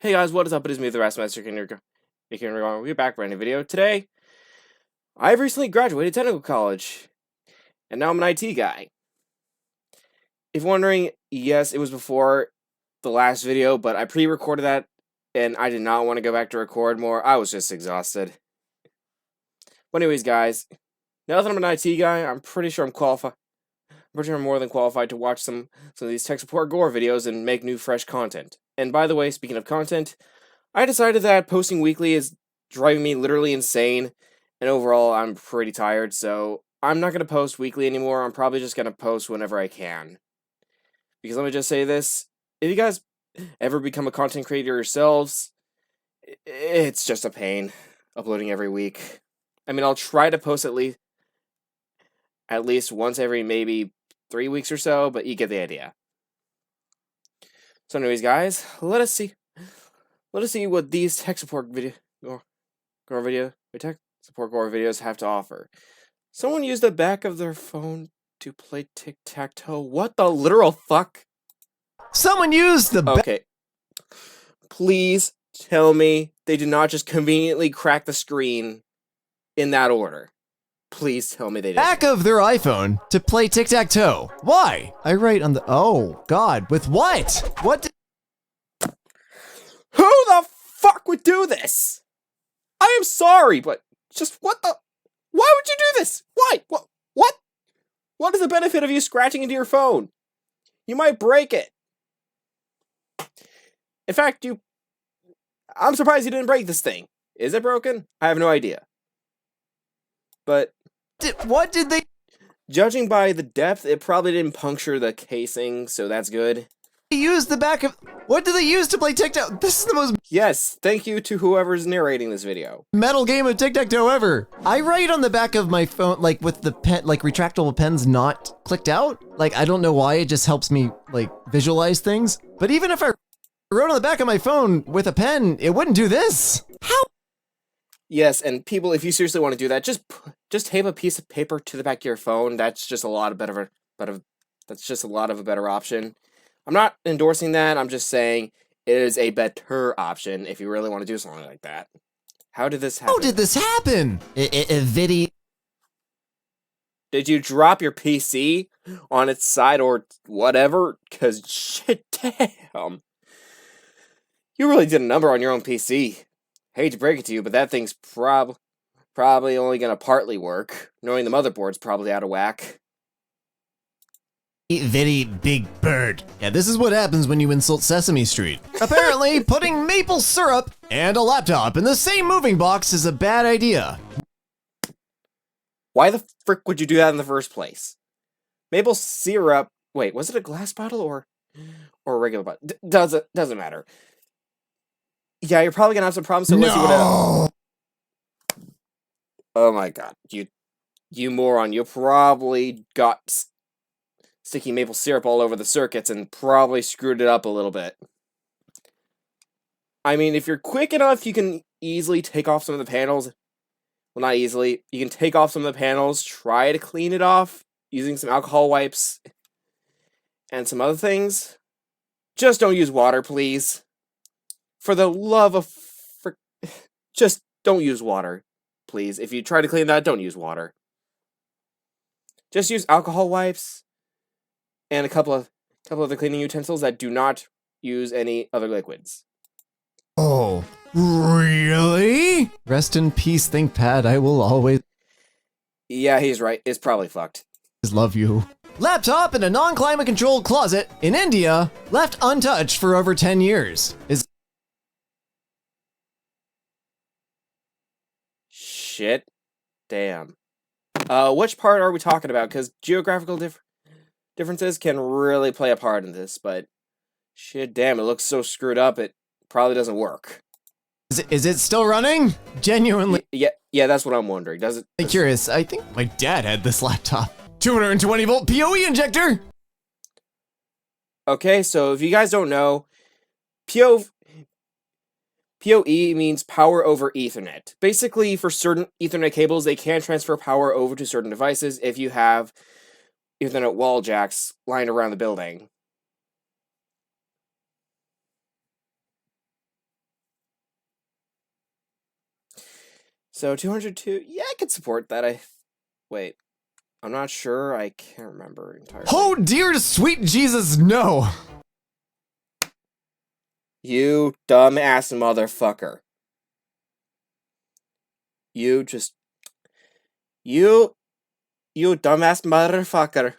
Hey guys, what is up? It is me, the Rastmaster. We're back for a new video. Today, I've recently graduated technical college, and now I'm an IT guy. If you're wondering, yes, it was before the last video, but I pre-recorded that, and I did not want to go back to record more. I was just exhausted. But anyways, guys, now that I'm an IT guy, I'm pretty sure I'm qualified. I'm pretty sure I'm more than qualified to watch some of these tech support gore videos and make new, fresh content. And by the way, speaking of content, I decided that posting weekly is driving me literally insane, and overall, I'm pretty tired, so I'm not going to post weekly anymore. I'm probably just going to post whenever I can. Because let me just say this, if you guys ever become a content creator yourselves, it's just a pain uploading every week. I mean, I'll try to post at least once every maybe 3 weeks or so, but you get the idea. So anyways, guys, let us see what these tech support gore videos have to offer. Someone used the back of their phone to play tic-tac-toe. What the literal fuck? Someone used the Okay. Please tell me they did not just conveniently crack the screen in that order. Please tell me they did. back of their iPhone to play tic-tac-toe. Why? I write on the... Oh, God. With what? What Who the fuck would do this? I am sorry, but just what the... Why would you do this? Why? What? What is the benefit of you scratching into your phone? You might break it. In fact, I'm surprised you didn't break this thing. Is it broken? I have no idea. But... What did they... Judging by the depth, it probably didn't puncture the casing, so that's good. use the back of... What did they use to play tic-tac? This is the most Yes, thank you to whoever's narrating this video. metal game of tic-tac-toe ever. I write on the back of my phone, like, with the pen, like, retractable pens not clicked out. Like, I don't know why, it just helps me, like, visualize things. But even if I wrote on the back of my phone with a pen, it wouldn't do this. How? Yes, and people, if you seriously want to do that, just tape a piece of paper to the back of your phone. That's just a lot of a better option. I'm not endorsing that. I'm just saying it is a better option if you really want to do something like that. How did this happen? How did this happen? Video. Did you drop your PC on its side or whatever? Cause shit, damn. You really did a number on your own PC. Hate to break it to you, but that thing's probably only gonna partly work, knowing the motherboard's probably out of whack. Very big bird. Yeah, this is what happens when you insult Sesame Street. Apparently, putting maple syrup and a laptop in the same moving box is a bad idea. Why the frick would you do that in the first place? Maple syrup... Wait, was it a glass bottle or a regular bottle? Doesn't matter. Yeah, you're probably gonna have some problems, so let's see what Oh my god, you moron, you probably got sticky maple syrup all over the circuits and probably screwed it up a little bit. I mean, if you're quick enough, you can easily take off some of the panels. Well, not easily. You can take off some of the panels, try to clean it off using some alcohol wipes and some other things. Just don't use water, please. For the love of just don't use water, please. If you try to clean that, don't use water. Just use alcohol wipes and a couple of other cleaning utensils that do not use any other liquids. Oh, really? Rest in peace, ThinkPad. I will always Yeah, he's right. It's probably fucked. love you. Laptop in a non-climate controlled closet in India, left untouched for over 10 years. Is Shit. Damn. Which part are we talking about? Because geographical differences can really play a part in this, but shit, damn, it looks so screwed up, it probably doesn't work. is it still running? Genuinely Yeah, that's what I'm wondering. Does it? curious. I think my dad had this laptop. 220 volt PoE injector. Okay, so if you guys don't know, PoE means power over Ethernet. Basically, for certain Ethernet cables, they can transfer power over to certain devices if you have Ethernet wall jacks lying around the building. So 202, yeah, I could support that. Wait, I'm not sure. I can't remember entirely. Oh dear sweet Jesus, no! You dumbass motherfucker. You dumbass motherfucker.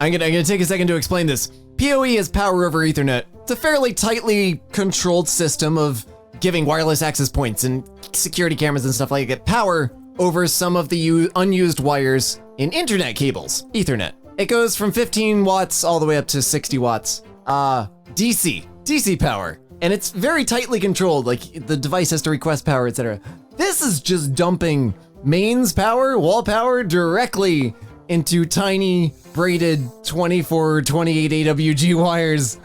I'm gonna take a second to explain this. PoE is power over Ethernet. It's a fairly tightly controlled system of giving wireless access points and security cameras and stuff like that power over some of the unused wires in internet cables, Ethernet. It goes from 15 watts all the way up to 60 watts. DC power. And it's very tightly controlled, like the device has to request power, etc. This is just dumping mains power, wall power directly into tiny braided 24, 28 AWG wires.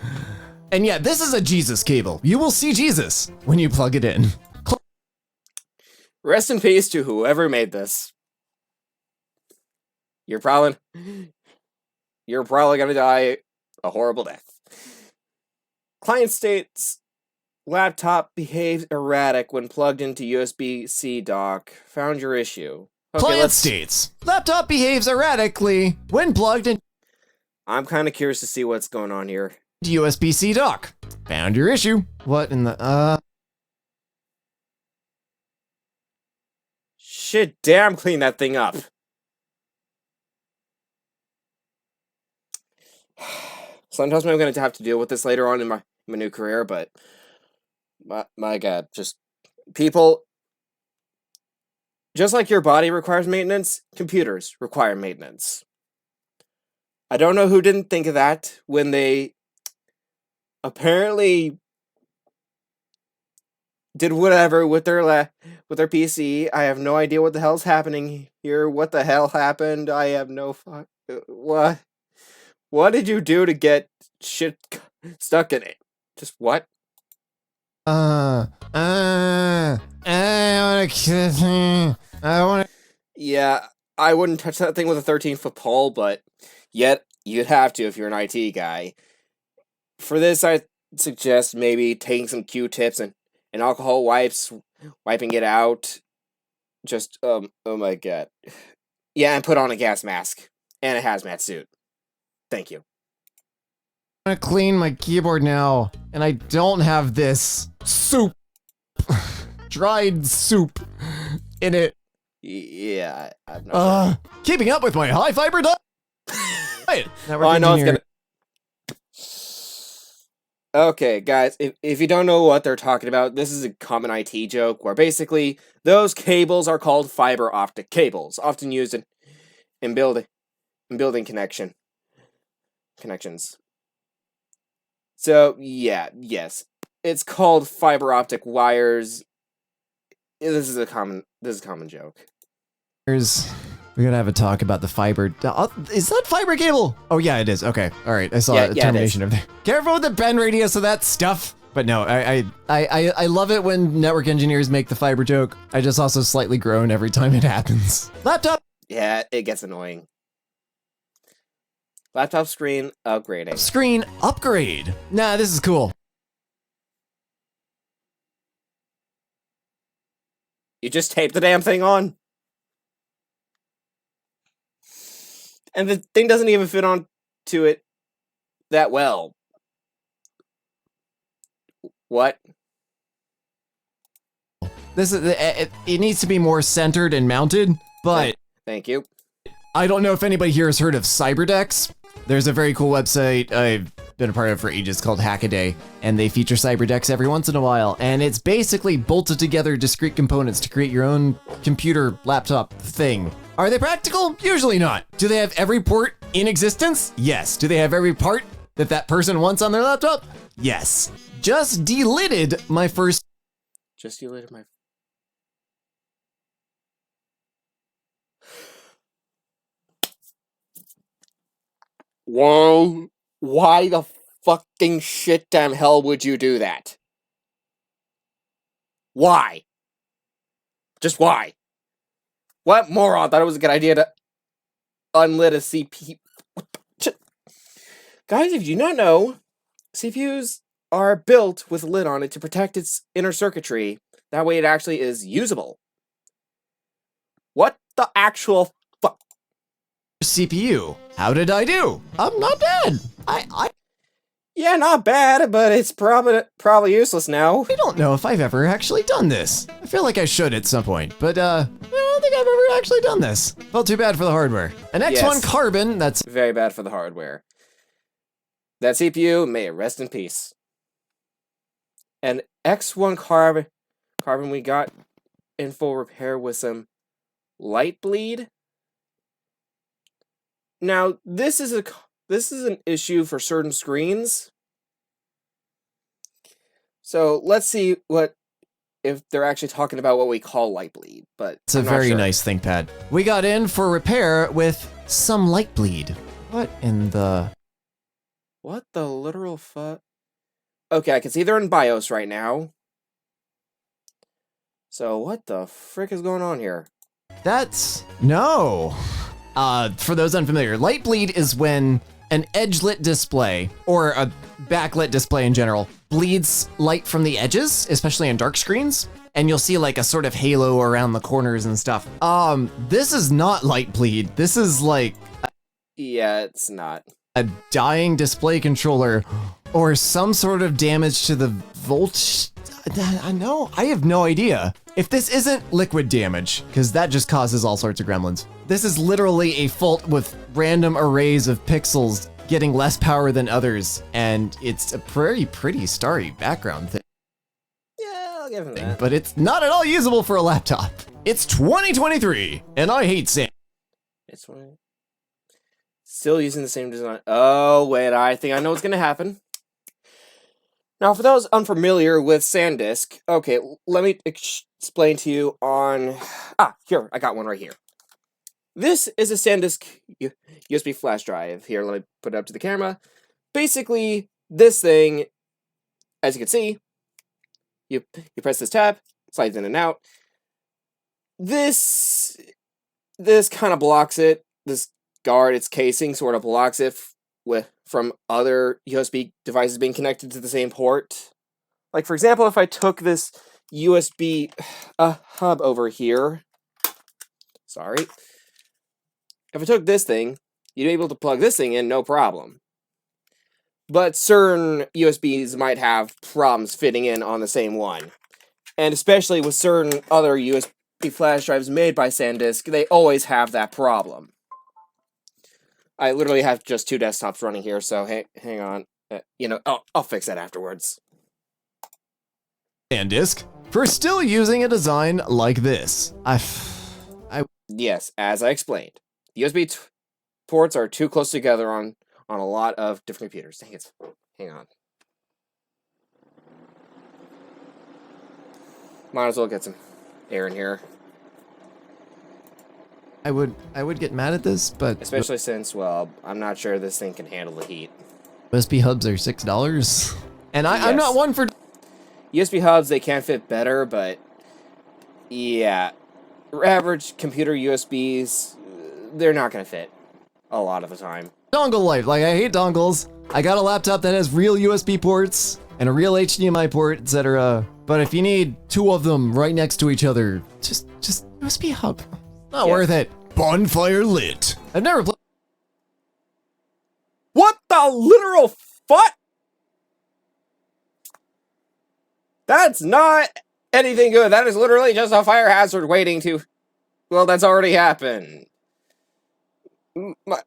And yeah, this is a Jesus cable. You will see Jesus when you plug it in. Rest in peace to whoever made this. You're probably gonna die a horrible death. Client states laptop behaves erratic when plugged into USB-C dock. Found your issue. Okay, Client states laptop behaves erratically when plugged in. I'm kind of curious to see what's going on here. USB-C dock. Found your issue. What in the Shit, damn, clean that thing up. Sometimes I'm going to have to deal with this later on in my new career, but my God, just people, just like your body requires maintenance, computers require maintenance. I don't know who didn't think of that when they apparently did whatever with their PC. I have no idea what the hell's happening here. What the hell happened? I have no what? What did you do to get shit stuck in it? Just what? I wanna kiss me. I wanna. Yeah, I wouldn't touch that thing with a 13-foot pole, but yet you'd have to if you're an IT guy. For this, I suggest maybe taking some Q-tips and alcohol wipes, wiping it out. Just, oh my God. Yeah, and put on a gas mask and a hazmat suit. Thank you. I'm gonna clean my keyboard now, and I don't have this soup, dried soup, in it. Yeah, I'm not sure. Keeping up with my high fiber diet. Oh, I know it's gonna. Okay, guys, if you don't know what they're talking about, this is a common IT joke where basically those cables are called fiber optic cables, often used in building connections. So yeah, yes, it's called fiber optic wires. This is a common joke. We're gonna have a talk about the fiber. Is that fiber cable? Oh yeah, it is. Okay, all right. I saw a termination over there. Careful with the bend radius of that stuff. But no, I love it when network engineers make the fiber joke. I just also slightly groan every time it happens. Laptop. Yeah, it gets annoying. Laptop screen upgrading. Screen upgrade. Nah, this is cool. You just tape the damn thing on. And the thing doesn't even fit on to it that well. What? This is it needs to be more centered and mounted, but thank you. I don't know if anybody here has heard of Cyberdex. There's a very cool website I've been a part of for ages called Hackaday, and they feature Cyberdex every once in a while, and it's basically bolted together discrete components to create your own computer laptop thing. Are they practical? Usually not. Do they have every port in existence? Yes. Do they have every part that person wants on their laptop? Yes. Just delidded my first. Just delidded my. Whoa. Why the fucking shit damn hell would you do that? Why? Just why? What moron thought it was a good idea to unlit a CPU? Guys, if you not know, CPUs are built with a lid on it to protect its inner circuitry That way it actually is usable. What the actual fuck? CPU. How did I do? I'm not bad. Yeah, not bad, but it's probably useless now. I don't know if I've ever actually done this. I feel like I should at some point, but I don't think I've ever actually done this. Well, too bad for the hardware. An X1 Yes. Carbon, that's Very bad for the hardware. That CPU, may it rest in peace. An X1 carbon we got in full repair with some light bleed. Now, this is an issue for certain screens. So let's see if they're actually talking about what we call light bleed. But it's a very nice ThinkPad. We got in for repair with some light bleed. What in the... What the literal fuck? Okay, I can see they're in BIOS right now. So what the frick is going on here? That's... No. For those unfamiliar, light bleed is when an edge-lit display, or a backlit display in general, bleeds light from the edges, especially in dark screens, and you'll see like a sort of halo around the corners and stuff. This is not light bleed. This is like... Yeah, it's not. A dying display controller, or some sort of damage to the voltage. I have no idea. If this isn't liquid damage, because that just causes all sorts of gremlins. This is literally a fault with random arrays of pixels getting less power than others, and it's a pretty starry background thing. Yeah, I'll give him that. But it's not at all usable for a laptop. It's 2023, and I hate sand. It's one. Still using the same design. Oh, wait, I think I know what's going to happen. Now, for those unfamiliar with SanDisk, okay, let me explain to you on... here, I got one right here. This is a SanDisk USB flash drive. Here, let me put it up to the camera. Basically, this thing, as you can see, you press this tab, slides in and out. This kind of blocks it. This guard, its casing, sort of blocks it from other USB devices being connected to the same port. Like, for example, if I took this USB hub over here, sorry, if I took this thing, you'd be able to plug this thing in, no problem. But certain USBs might have problems fitting in on the same one. And especially with certain other USB flash drives made by SanDisk, they always have that problem. I literally have just 2 desktops running here, so hang on. I'll fix that afterwards. SanDisk for still using a design like this. Yes, as I explained, the USB ports are too close together on a lot of different computers. Dang it. Hang on. Might as well get some air in here. I would get mad at this, but especially since, well, I'm not sure this thing can handle the heat. USB hubs are $6, and Yes. I'm not one for USB hubs. They can fit better, but yeah, average computer USBs, they're not gonna fit a lot of the time. dongle life. Like, I hate dongles. I got a laptop that has real USB ports and a real HDMI port, etc. But if you need 2 of them right next to each other, just USB hub. Not worth it. Bonfire lit. I've never played. What the literal fuck? That's not anything good. That is literally just a fire hazard waiting to... Well, that's already happened.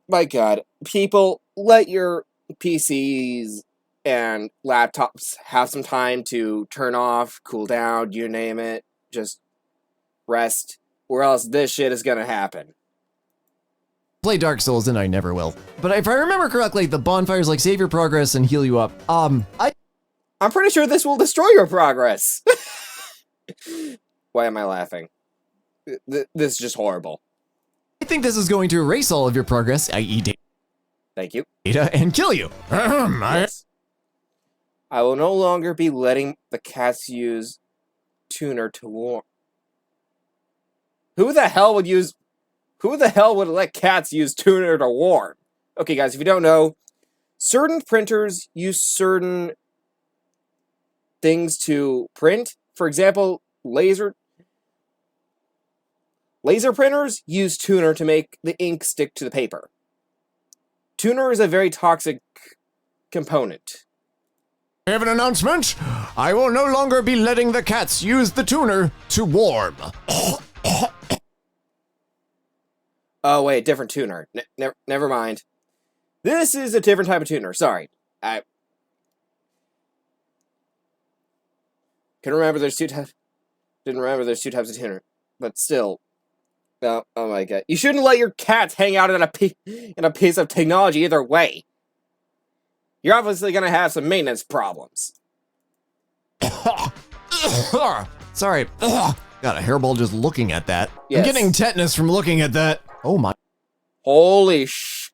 My God. People, let your PCs and laptops have some time to turn off, cool down, you name it. Just rest. Or else this shit is gonna happen. Play Dark Souls, and I never will. But if I remember correctly, the bonfires like save your progress and heal you up. I'm pretty sure this will destroy your progress. Why am I laughing? This is just horrible. I think this is going to erase all of your progress, i.e. Thank you. data, and kill you. Yes. I will no longer be letting the cats use tuner to warm. Who the hell would let cats use tuner to warm? Okay, guys, if you don't know, certain printers use certain things to print. For example, laser printers use tuner to make the ink stick to the paper. Tuner is a very toxic component. I have an announcement. I will no longer be letting the cats use the tuner to warm. Oh wait, different tuner. Never mind. This is a different type of tuner. Sorry. I couldn't remember there's two types. Didn't remember there's two types of tuner. But still. Oh my god. You shouldn't let your cats hang out in a piece of technology either way. You're obviously gonna have some maintenance problems. Sorry. Got a hairball just looking at that. Yes. I'm getting tetanus from looking at that. Oh my. Holy shit.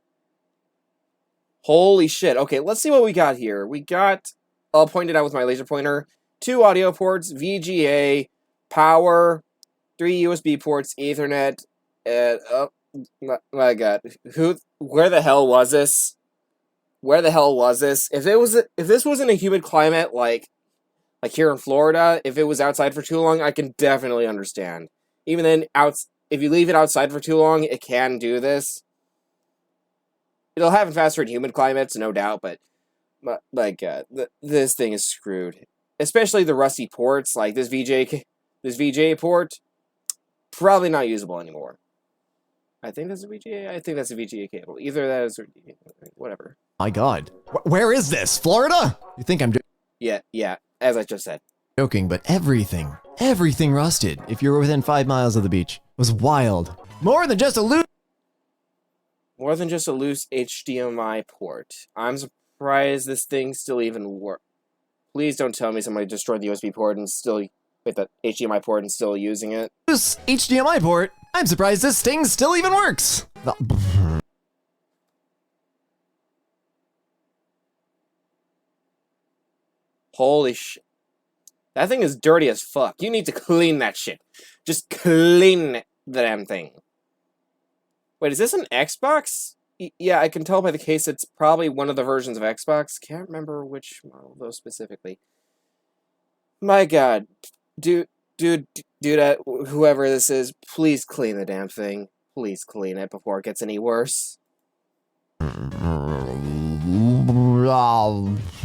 Okay, let's see what we got here. We got, I'll point it out with my laser pointer, 2 audio ports, VGA, power, 3 USB ports, Ethernet, and, oh my god. Where the hell was this? Where the hell was this? If this was in a humid climate like here in Florida, if it was outside for too long, I can definitely understand. Even then, if you leave it outside for too long, it can do this. It'll happen faster in humid climates, no doubt, but like this thing is screwed. Especially the rusty ports, like this VGA port, probably not usable anymore. I think that's a VGA. I think that's a VGA cable. Either that is or whatever. My god. Where is this? Florida? You think I'm Yeah, as I just said. joking, but everything rusted if you were within 5 miles of the beach. It was wild. More than just a loose HDMI port. I'm surprised this thing still even works. Please don't tell me somebody destroyed the USB port and still with the HDMI port and still using it. HDMI port. I'm surprised this thing still even works. Holy shit. That thing is dirty as fuck. You need to clean that shit. Just clean the damn thing. Wait, is this an Xbox? Yeah, I can tell by the case it's probably one of the versions of Xbox. Can't remember which model, though, specifically. My god. Dude, whoever this is, please clean the damn thing. Please clean it before it gets any worse.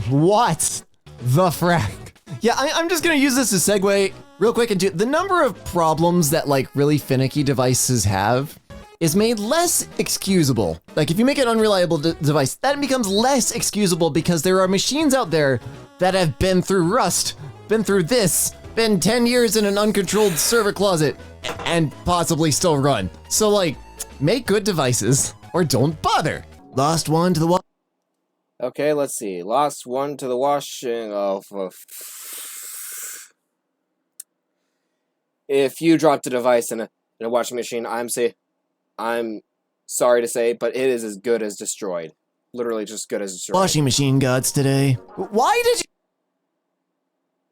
What the frack? Yeah, I'm just gonna use this to segue real quick into the number of problems that like really finicky devices have is made less excusable. Like if you make an unreliable device, that becomes less excusable because there are machines out there that have been through rust, been through this, been 10 years in an uncontrolled server closet, and possibly still run. So like, make good devices or don't bother. Lost one to the Okay, let's see. Lost one to the washing of... If you dropped a device in a washing machine, I'm sorry to say, but it is as good as destroyed. Literally just good as destroyed. washing machine gods today. Why did you?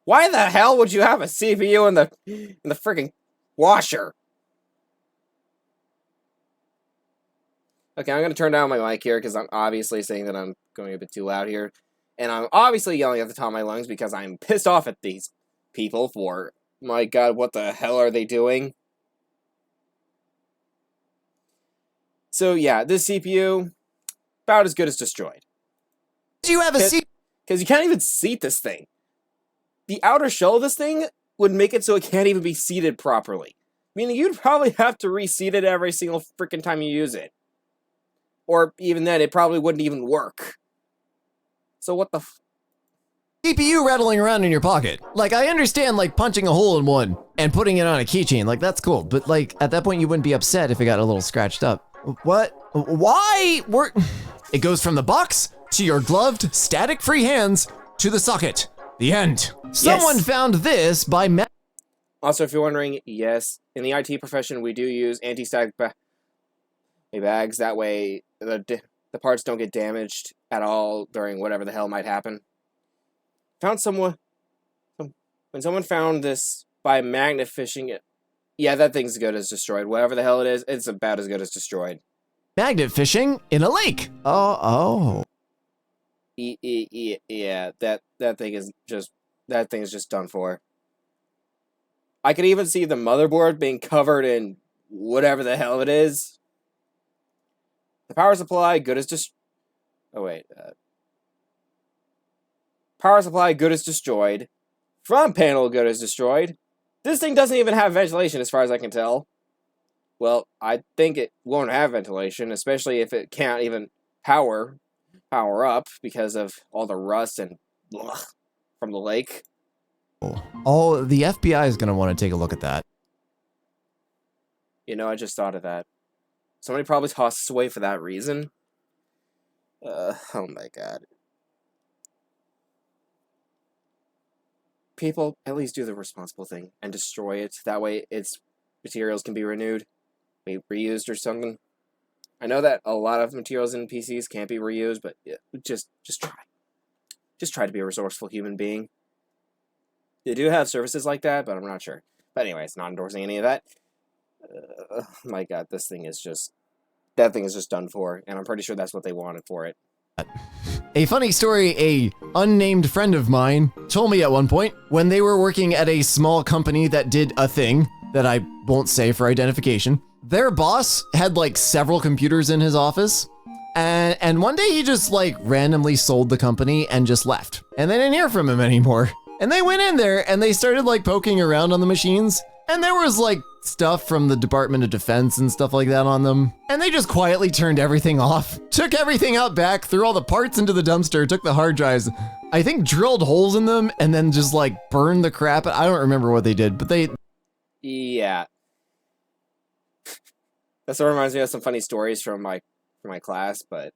Why the hell would you have a CPU in the freaking washer? Okay, I'm gonna turn down my mic here because I'm obviously saying that I'm going a bit too loud here. And I'm obviously yelling at the top of my lungs because I'm pissed off at these people for, my god, what the hell are they doing? So yeah, this CPU, about as good as destroyed. You have a seat? Because you can't even seat this thing. The outer shell of this thing would make it so it can't even be seated properly. Meaning you'd probably have to reseat it every single freaking time you use it. Or even then, it probably wouldn't even work. So what the CPU rattling around in your pocket. Like, I understand, like, punching a hole in one and putting it on a keychain. Like, that's cool. But, like, at that point, you wouldn't be upset if it got a little scratched up. What? Why? It goes from the box to your gloved, static-free hands to the socket. The end. Someone found this by... Also, if you're wondering, yes, in the IT profession, we do use anti-static bags. That way, the parts don't get damaged at all during whatever the hell might happen. When someone found this by magnet fishing it, yeah, that thing's as good as destroyed. Whatever the hell it is, it's about as good as destroyed. Magnet fishing in a lake. Oh. Yeah, that thing is just done for. I could even see the motherboard being covered in whatever the hell it is. The power supply, good as just. Oh wait. Power supply, good as destroyed. Front panel, good as destroyed. This thing doesn't even have ventilation, as far as I can tell. Well, I think it won't have ventilation, especially if it can't even power up because of all the rust and from the lake. Oh, the FBI is going to want to take a look at that. You know, I just thought of that. Somebody probably tossed us away for that reason. Oh my god. People, at least do the responsible thing and destroy it. That way its materials can be renewed, maybe reused or something. I know that a lot of materials in PCs can't be reused, but yeah, just try. Just try to be a resourceful human being. They do have services like that, but I'm not sure. But anyways, not endorsing any of that. My god, this thing is just... That thing is just done for, and I'm pretty sure that's what they wanted for it. A funny story a unnamed friend of mine told me at one point when they were working at a small company that did a thing that I won't say for identification. Their boss had like several computers in his office, and one day he just like randomly sold the company and just left. And they didn't hear from him anymore. And they went in there and they started like poking around on the machines, and there was like stuff from the Department of Defense and stuff like that on them. And they just quietly turned everything off, took everything out back, threw all the parts into the dumpster, took the hard drives, I think drilled holes in them, and then just like burned the crap. I don't remember what they did, but they... Yeah. That sort of reminds me of some funny stories from my class, but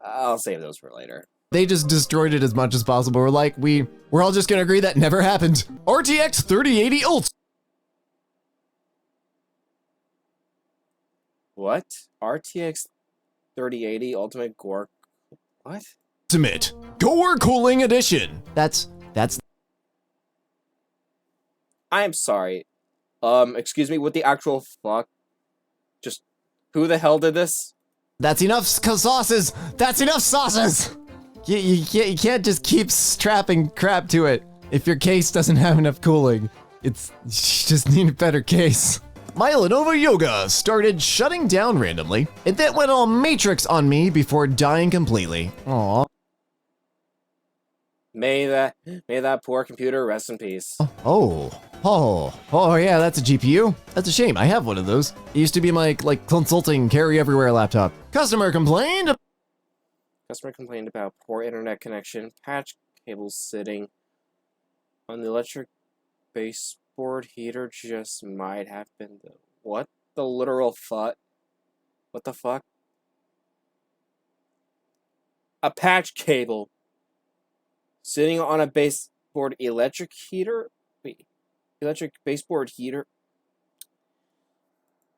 I'll save those for later. They just destroyed it as much as possible. We're like, we're all just gonna agree that never happened. RTX 3080 Ultimate. What? RTX 3080 Ultimate Gore... What? Ultimate Gore Cooling Edition. That's... I am sorry. Excuse me, what the actual fuck? Just, who the hell did this? That's enough sauces! That's enough sauces! You can't just keep strapping crap to it if your case doesn't have enough cooling. You just need a better case. My Lenovo Yoga started shutting down randomly. It then went all Matrix on me before dying completely. Aww. May that poor computer rest in peace. Oh, yeah, that's a GPU. That's a shame. I have one of those. It used to be my like consulting carry everywhere laptop. Customer complained about poor internet connection, patch cables sitting on the electric baseboard heater just might have been the... What the literal fuck? What the fuck? A patch cable sitting on a baseboard electric heater? Wait, electric baseboard heater?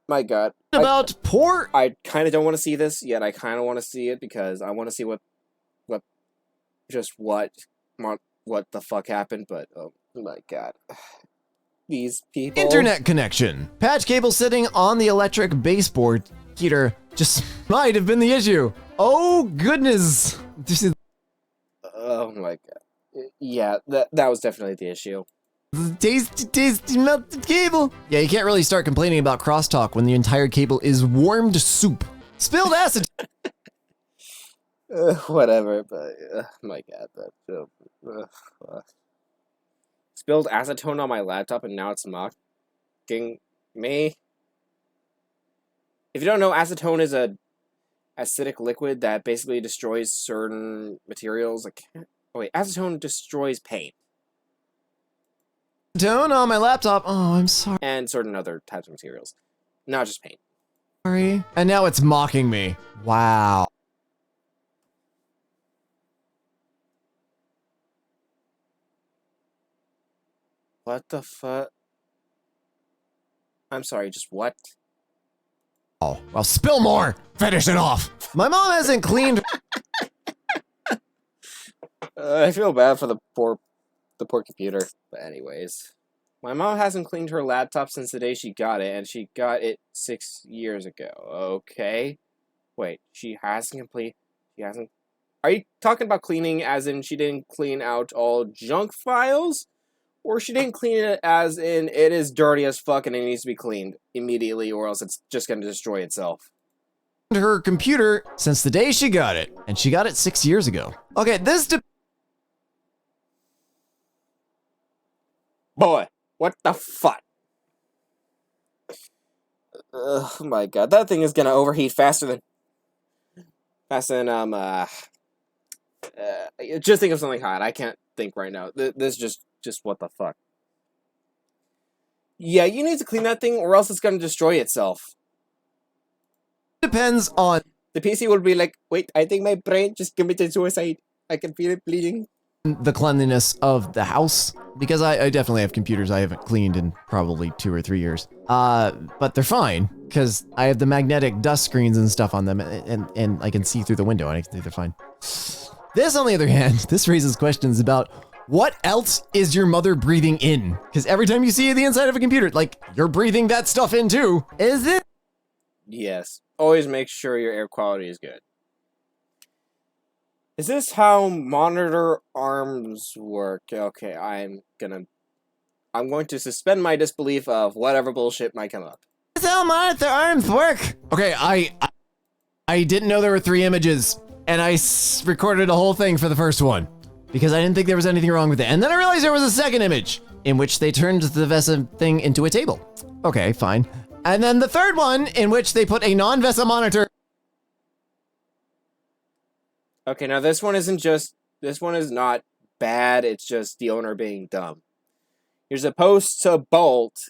My god. About poor... I kind of don't want to see this, yet I kind of want to see it because I want to see what the fuck happened, but oh my god. These people... Internet connection. Patch cable sitting on the electric baseboard heater just might have been the issue. Oh goodness. Oh my god. Yeah, that was definitely the issue. Tasty melted cable. Yeah, you can't really start complaining about crosstalk when the entire cable is warmed soup. Spilled acid. Whatever, but my god, spilled acetone on my laptop and now it's mocking me. If you don't know, acetone is a acidic liquid that basically destroys certain materials. Acetone destroys paint. Acetone on my laptop. Oh, I'm sorry. And certain other types of materials, not just paint. Sorry. And now it's mocking me. Wow. What the fuck? I'm sorry, just what? Oh, well, spill more! Finish it off! My mom hasn't cleaned... I feel bad for the poor computer. But anyways. My mom hasn't cleaned her laptop since the day she got it, and she got it 6 years ago. Okay. Wait, she hasn't... Are you talking about cleaning as in she didn't clean out all junk files? Or she didn't clean it, as in it is dirty as fuck and it needs to be cleaned immediately, or else it's just gonna destroy itself. Her computer since the day she got it, and she got it 6 years ago. Okay, Boy, what the fuck? Oh my god, that thing is gonna overheat faster than just think of something hot. I can't think right now. This just what the fuck. Yeah, you need to clean that thing or else it's gonna destroy itself. depends on The PC will be like, wait, I think my brain just committed suicide. I can feel it bleeding. the cleanliness of the house, because I definitely have computers I haven't cleaned in probably 2 or 3 years. But they're fine, because I have the magnetic dust screens and stuff on them, and I can see through the window, and I think they're fine. This, on the other hand, this raises questions about what else is your mother breathing in? Because every time you see the inside of a computer, like, you're breathing that stuff in too. Is it? Yes. Always make sure your air quality is good. Is this how monitor arms work? Okay, I'm going to suspend my disbelief of whatever bullshit might come up. That's how monitor arms work. Okay, I didn't know there were 3 images, and I recorded a whole thing for the first one because I didn't think there was anything wrong with it. And then I realized there was a second image in which they turned the VESA thing into a table. Okay, fine. And then the third one in which they put a non-VESA monitor. Okay, now this one is not bad, it's just the owner being dumb. You're supposed to bolt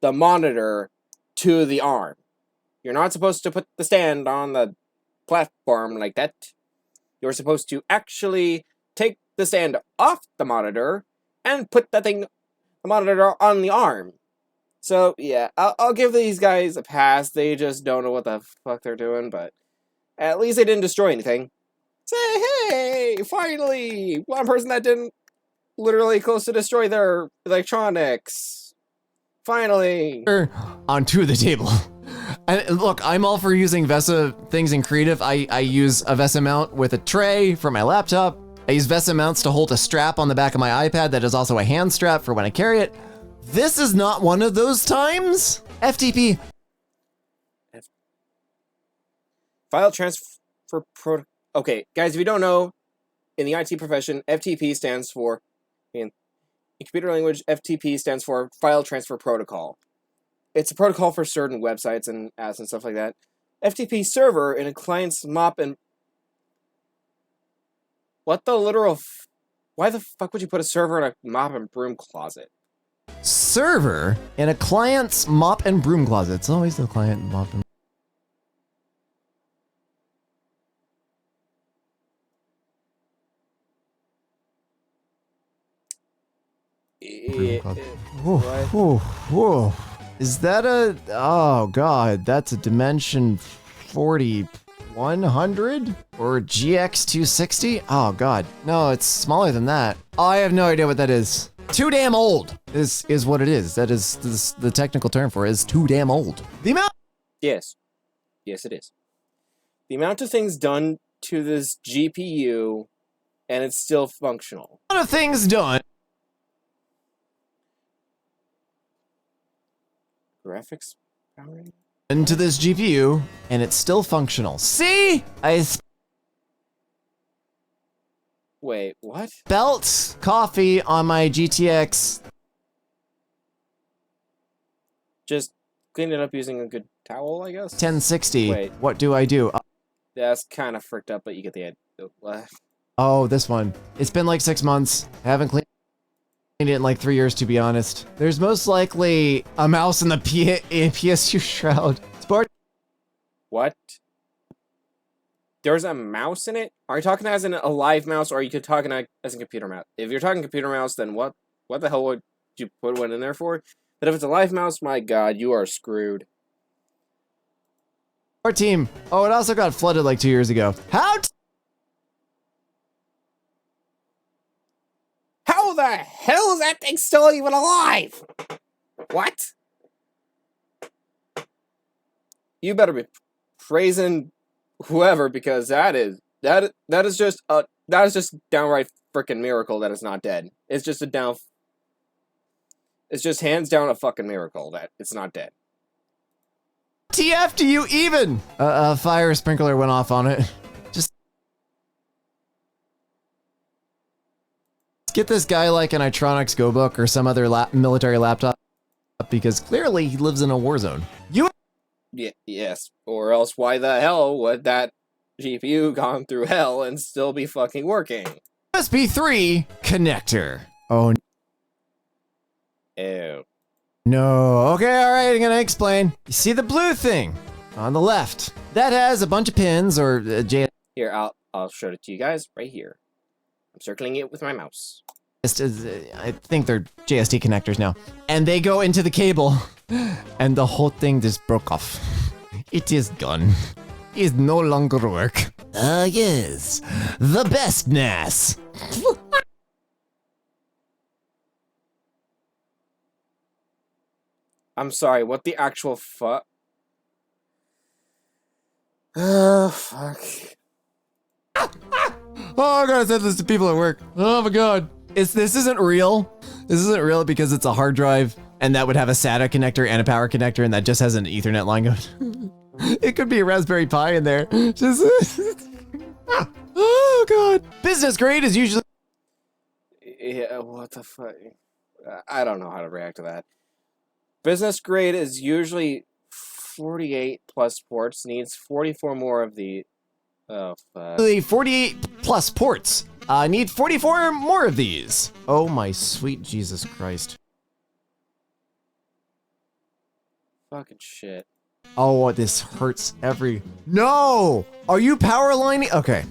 the monitor to the arm. You're not supposed to put the stand on the platform like that. You're supposed to actually take the stand off the monitor and put the monitor on the arm. So, yeah, I'll give these guys a pass. They just don't know what the fuck they're doing, but at least they didn't destroy anything. Say, hey, finally, one person that didn't literally close to destroy their electronics. Finally. Onto the table. And look, I'm all for using VESA things in creative. I use a VESA mount with a tray for my laptop. I use VESA mounts to hold a strap on the back of my iPad that is also a hand strap for when I carry it. This is not one of those times. FTP. File transfer protocol. Okay, guys, if you don't know, in the IT profession, FTP stands for, in computer language, FTP stands for File Transfer Protocol. It's a protocol for certain websites and apps and stuff like that. FTP server in a client's mop and... What the literal... Why the fuck would you put a server in a mop and broom closet? Server in a client's mop and broom closet. It's always the client mop and broom closet. Whoa, whoa. Is that a... Oh, God. That's a Dimension 4100? Or GX260? Oh, God. No, it's smaller than that. Oh, I have no idea what that is. Too damn old is what it is. That is the technical term for it, is too damn old. The amount... Yes. Yes, it is. The amount of things done to this GPU, and it's still functional. A lot of things done. Graphics power? Into this GPU, and it's still functional. See? Wait, what? Spelt coffee on my GTX. Just clean it up using a good towel, I guess? 1060. Wait. What do I do? That's kind of fricked up, but you get the idea. What? Oh, this one. It's been like 6 months. I haven't cleaned it in like 3 years, to be honest. There's most likely a mouse in the PSU shroud. Sport. What? There's a mouse in it? Are you talking as in a live mouse, or are you talking as a computer mouse? If you're talking computer mouse, then what the hell would you put one in there for? But if it's a live mouse, my god, you are screwed. Our team. Oh, it also got flooded like 2 years ago. How the hell is that thing still even alive? What? You better be praising whoever, because that is just downright freaking miracle that it's not dead. It's just a It's just hands down a fucking miracle that it's not dead. TF do you even? A fire sprinkler went off on it. Just get this guy like an Itronics Go book or some other military laptop because clearly he lives in a war zone. Yes. Or else why the hell would that GPU gone through hell and still be fucking working? USB 3 connector. Oh Ew. no. Okay, all right, I'm gonna explain. You see the blue thing on the left? That has a bunch of pins or J. Here, I'll show it to you guys right here. I'm circling it with my mouse. I think they're JST connectors now. And they go into the cable, and the whole thing just broke off. It is gone. It is no longer work. Yes, the best NAS. I'm sorry, what the actual fuck? Oh, fuck. Oh, I gotta send this to people at work. Oh my god. This isn't real. This isn't real because it's a hard drive, and that would have a SATA connector and a power connector, and that just has an Ethernet line going. It could be a Raspberry Pi in there. Just oh god. Business grade is usually. Yeah, what the fuck? I don't know how to react to that. Business grade is usually 48 plus ports, needs 44 more of the... Oh, fuck. 48 plus ports. Need 44 more of these. Oh my sweet Jesus Christ. Fucking shit. Oh, this hurts No! Are you power lining? Okay.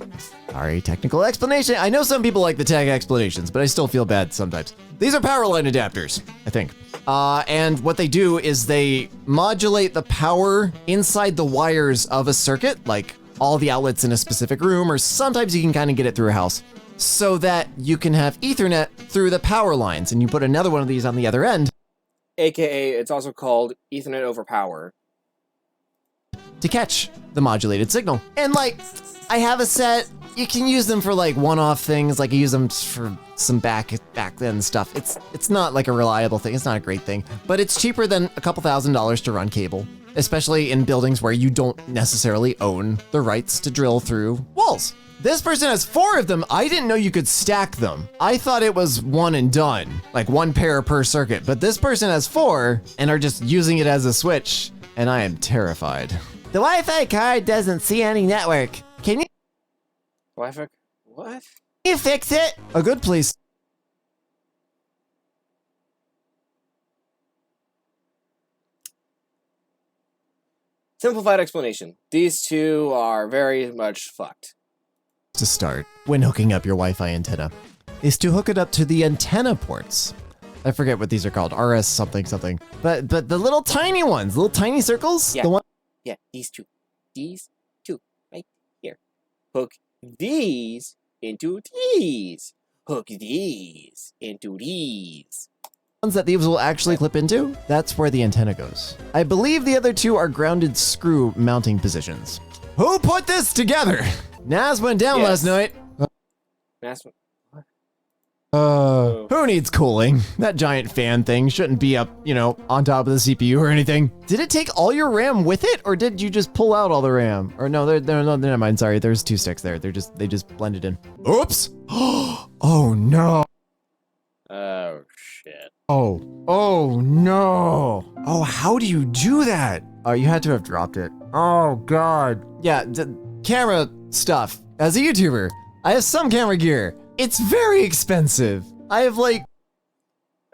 Sorry, technical explanation. I know some people like the tech explanations, but I still feel bad sometimes. These are power line adapters, I think. And what they do is they modulate the power inside the wires of a circuit, like all the outlets in a specific room, or sometimes you can kind of get it through a house, so that you can have Ethernet through the power lines, and you put another one of these on the other end. AKA, it's also called Ethernet over power. To catch the modulated signal. And like, I have a set, you can use them for like one-off things, like you use them for some back then stuff. It's not like a reliable thing, it's not a great thing, but it's cheaper than a couple $1,000s to run cable, especially in buildings where you don't necessarily own the rights to drill through walls. This person has 4 of them. I didn't know you could stack them. I thought it was one and done, like 1 pair per circuit, but this person has 4 and are just using it as a switch, and I am terrified. The Wi-Fi card doesn't see any network. Can you? Wi-Fi? What? You fix it? A good please. Simplified explanation. These two are very much fucked. To start, when hooking up your Wi-Fi antenna, is to hook it up to the antenna ports. I forget what these are called, RS something something. But the little tiny ones, little tiny circles. Yeah. The one. Yeah, these two, right here. Hook these into these. Hook these into these. Ones that these will actually clip into, that's where the antenna goes. I believe the other 2 are grounded screw mounting positions. Who put this together? NAS went down last night. NAS. Who needs cooling? That giant fan thing shouldn't be up, on top of the CPU or anything. Did it take all your RAM with it, or did you just pull out all the RAM? Or no, never mind. Sorry, there's 2 sticks there. They just blended in. Oops. Oh no. Oh shit. Oh no. Oh, how do you do that? Oh, you had to have dropped it. Oh god. Yeah, camera stuff. As a YouTuber, I have some camera gear. It's very expensive. I have like...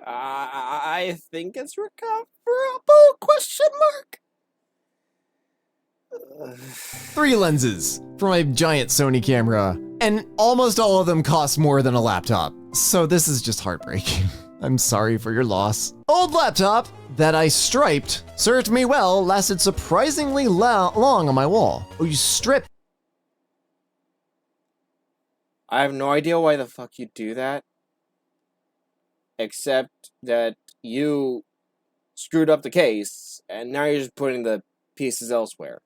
I think it's recoverable, question mark? 3 lenses for my giant Sony camera, and almost all of them cost more than a laptop. So this is just heartbreaking. I'm sorry for your loss. Old laptop that I striped, served me well, lasted surprisingly long on my wall. Oh, you strip? I have no idea why the fuck you do that. Except that you screwed up the case, and now you're just putting the pieces elsewhere.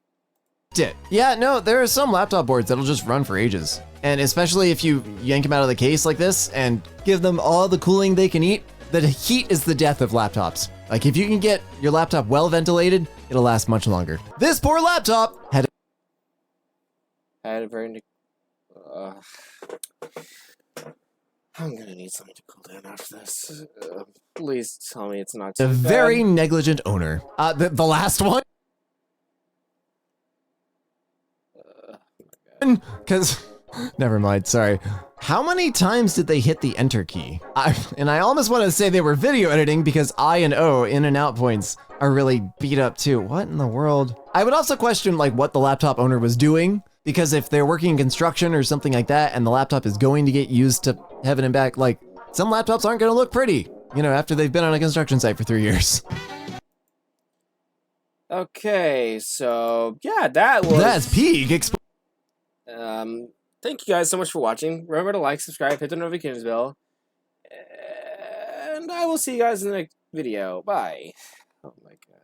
Yeah, no, there are some laptop boards that'll just run for ages. And especially if you yank them out of the case like this and give them all the cooling they can eat, The heat is the death of laptops. Like, if you can get your laptop well ventilated, it'll last much longer. This poor laptop had a very... I'm gonna need something to cool down after this. Please tell me it's not too a bad. very negligent owner. The last one? Because... Never mind, sorry. How many times did they hit the enter key? And I almost want to say they were video editing because I and O, in and out points, are really beat up too. What in the world? I would also question like what the laptop owner was doing, because if they're working in construction or something like that and the laptop is going to get used to heaven and back, like some laptops aren't going to look pretty, you know, after they've been on a construction site for 3 years. Okay, so yeah, that's peak. Thank you guys so much for watching. Remember to like, subscribe, hit the notifications bell. And I will see you guys in the next video. Bye. Oh my god.